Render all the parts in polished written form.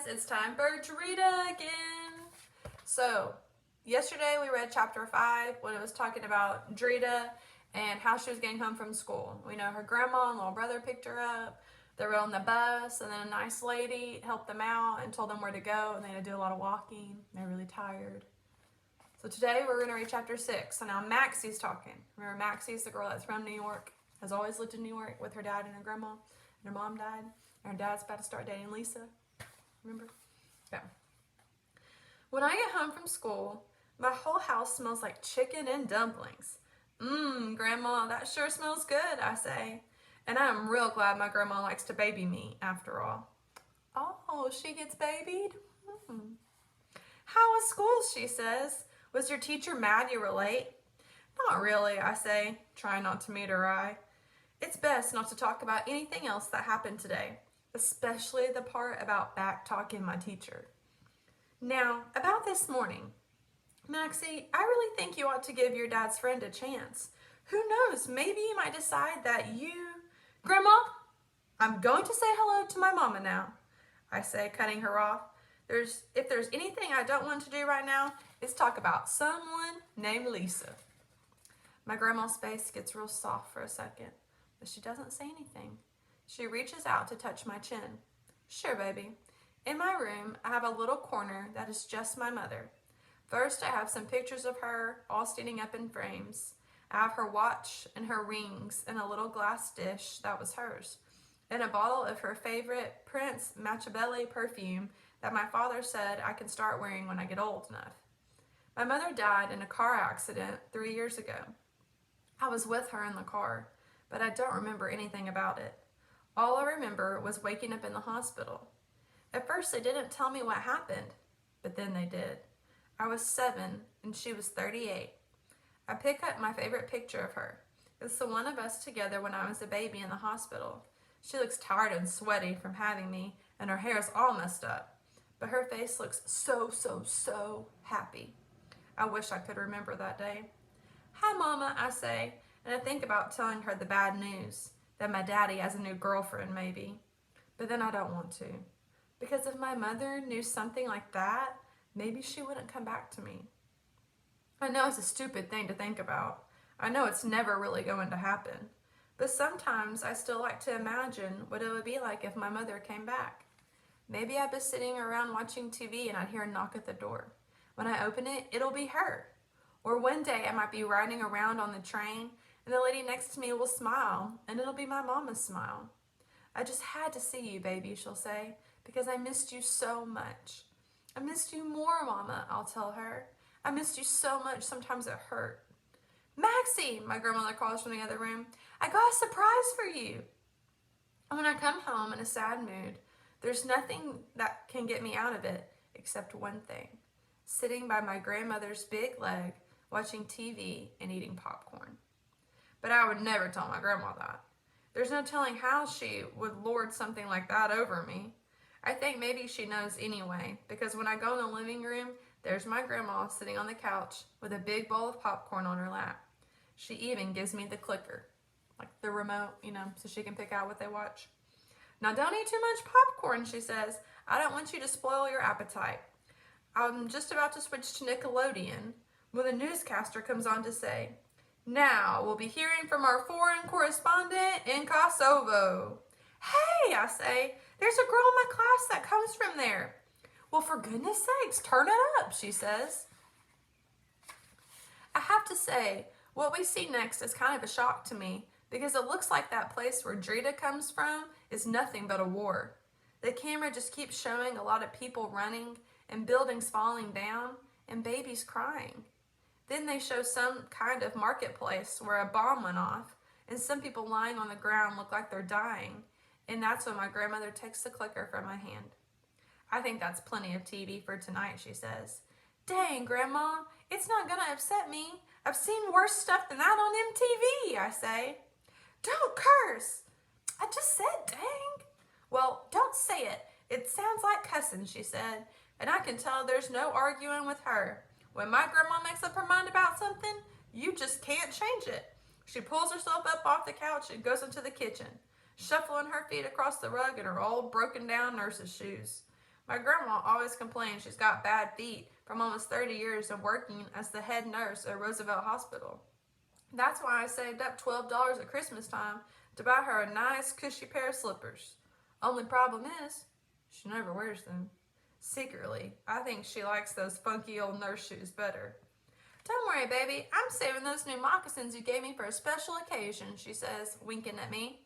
it's time for Drita again. So, yesterday we read chapter 5 when it was talking about Drita and how she was getting home from school. We know her grandma and little brother picked her up. They were on the bus, and then a nice lady helped them out and told them where to go, and they had to do a lot of walking. They're really tired. So today we're going to read chapter 6. So now Maxie's talking. Remember, Maxie's the girl that's from New York, has always lived in New York with her dad and her grandma, and her mom died. And her dad's about to start dating Lisa. Remember? Yeah. When I get home from school, my whole house smells like chicken and dumplings. Grandma, that sure smells good, I say. And I am real glad my grandma likes to baby me, after all. Oh, she gets babied? How was school, she says. Was your teacher mad you were late? Not really, I say, trying not to meet her eye. It's best not to talk about anything else that happened today, especially the part about back-talking my teacher. Now, about this morning. Maxie, I really think you ought to give your dad's friend a chance. Who knows, maybe you might decide that you... Grandma, I'm going to say hello to my mama now, I say, cutting her off. If there's anything I don't want to do right now, it's talk about someone named Lisa. My grandma's face gets real soft for a second, but she doesn't say anything. She reaches out to touch my chin. Sure, baby. In my room, I have a little corner that is just my mother. First, I have some pictures of her all standing up in frames. I have her watch and her rings in a little glass dish that was hers, and a bottle of her favorite Prince Machiavelli perfume that my father said I can start wearing when I get old enough. My mother died in a car accident 3 years ago. I was with her in the car, but I don't remember anything about it. All I remember was waking up in the hospital. At first, they didn't tell me what happened, but then they did. I was 7 and she was 38. I pick up my favorite picture of her. It's the one of us together when I was a baby in the hospital. She looks tired and sweaty from having me, and her hair is all messed up. But her face looks so happy. I wish I could remember that day. Hi, Mama, I say, and I think about telling her the bad news, that my daddy has a new girlfriend, maybe. But then I don't want to. Because if my mother knew something like that, maybe she wouldn't come back to me. I know it's a stupid thing to think about. I know it's never really going to happen. But sometimes I still like to imagine what it would be like if my mother came back. Maybe I'd be sitting around watching TV and I'd hear a knock at the door. When I open it, it'll be her. Or one day I might be riding around on the train and the lady next to me will smile and it'll be my mama's smile. I just had to see you, baby, she'll say, because I missed you so much. I missed you more, Mama, I'll tell her. I missed you so much, sometimes it hurt. Maxie, my grandmother calls from the other room, I got a surprise for you. And when I come home in a sad mood, there's nothing that can get me out of it except one thing. Sitting by my grandmother's big leg, watching TV and eating popcorn. But I would never tell my grandma that. There's no telling how she would lord something like that over me. I think maybe she knows anyway, because when I go in the living room, there's my grandma sitting on the couch with a big bowl of popcorn on her lap. She even gives me the clicker, like the remote, so she can pick out what they watch. Now don't eat too much popcorn, she says. I don't want you to spoil your appetite. I'm just about to switch to Nickelodeon when the newscaster comes on to say, now we'll be hearing from our foreign correspondent in Kosovo. Hey, I say, there's a girl in my class that comes from there. Well, for goodness sakes, turn it up, she says. I have to say, what we see next is kind of a shock to me because it looks like that place where Drita comes from is nothing but a war. The camera just keeps showing a lot of people running and buildings falling down and babies crying. Then they show some kind of marketplace where a bomb went off and some people lying on the ground look like they're dying. And that's when my grandmother takes the clicker from my hand. I think that's plenty of TV for tonight, she says. Dang, Grandma, it's not gonna upset me. I've seen worse stuff than that on MTV, I say. Don't curse. I just said dang. Well, don't say it. It sounds like cussing, she said. And I can tell there's no arguing with her. When my grandma makes up her mind about something, you just can't change it. She pulls herself up off the couch and goes into the kitchen, shuffling her feet across the rug in her old broken down nurse's shoes. My grandma always complains she's got bad feet from almost 30 years of working as the head nurse at Roosevelt Hospital. That's why I saved up $12 at Christmas time to buy her a nice, cushy pair of slippers. Only problem is, she never wears them. Secretly, I think she likes those funky old nurse shoes better. Don't worry, baby. I'm saving those new moccasins you gave me for a special occasion, she says, winking at me.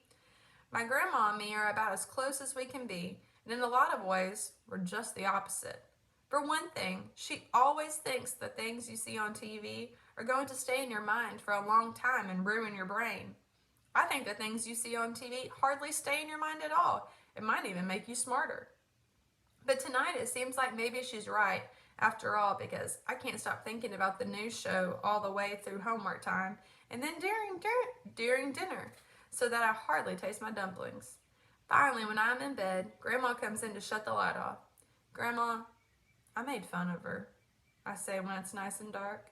My grandma and me are about as close as we can be, and in a lot of ways, we're just the opposite. For one thing, she always thinks the things you see on TV are going to stay in your mind for a long time and ruin your brain. I think the things you see on TV hardly stay in your mind at all. It might even make you smarter. But tonight it seems like maybe she's right after all, because I can't stop thinking about the news show all the way through homework time and then during dinner, so that I hardly taste my dumplings. Finally, when I'm in bed, Grandma comes in to shut the light off. Grandma, I made fun of her, I say when it's nice and dark.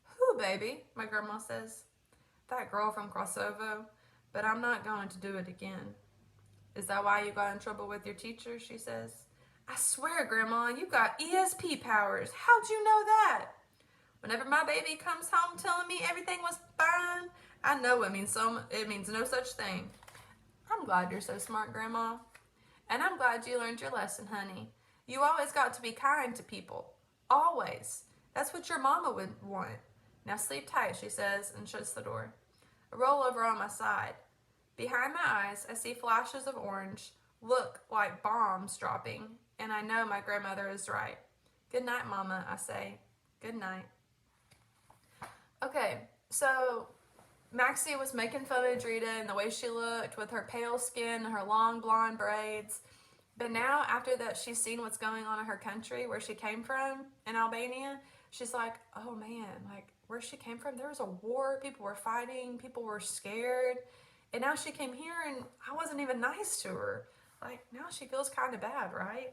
Who, baby? My grandma says. That girl from Crossovo, but I'm not going to do it again. Is that why you got in trouble with your teacher? She says. I swear, Grandma, you got ESP powers. How'd you know that? Whenever my baby comes home telling me everything was fine, I know it means no such thing. I'm glad you're so smart, Grandma. And I'm glad you learned your lesson, honey. You always got to be kind to people. Always. That's what your mama would want. Now sleep tight, she says, and shuts the door. I roll over on my side. Behind my eyes, I see flashes of orange, look like bombs dropping, and I know my grandmother is right. Good night, Mama, I say. Good night. Okay, so Maxie was making fun of Drita and the way she looked with her pale skin and her long blonde braids. But now, after that, she's seen what's going on in her country, where she came from, in Albania, she's like, oh man, like where she came from, there was a war, people were fighting, people were scared. And now she came here and I wasn't even nice to her. Like, now she feels kind of bad, right?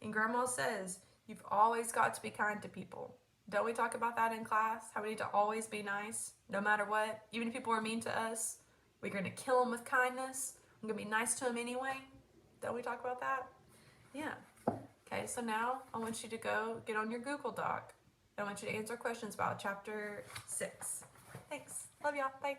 And Grandma says, you've always got to be kind to people. Don't we talk about that in class? How we need to always be nice, no matter what. Even if people are mean to us, we're going to kill them with kindness. I'm going to be nice to them anyway. Don't we talk about that? Yeah. Okay, so now I want you to go get on your Google Doc. I want you to answer questions about chapter 6. Thanks. Love y'all. Bye.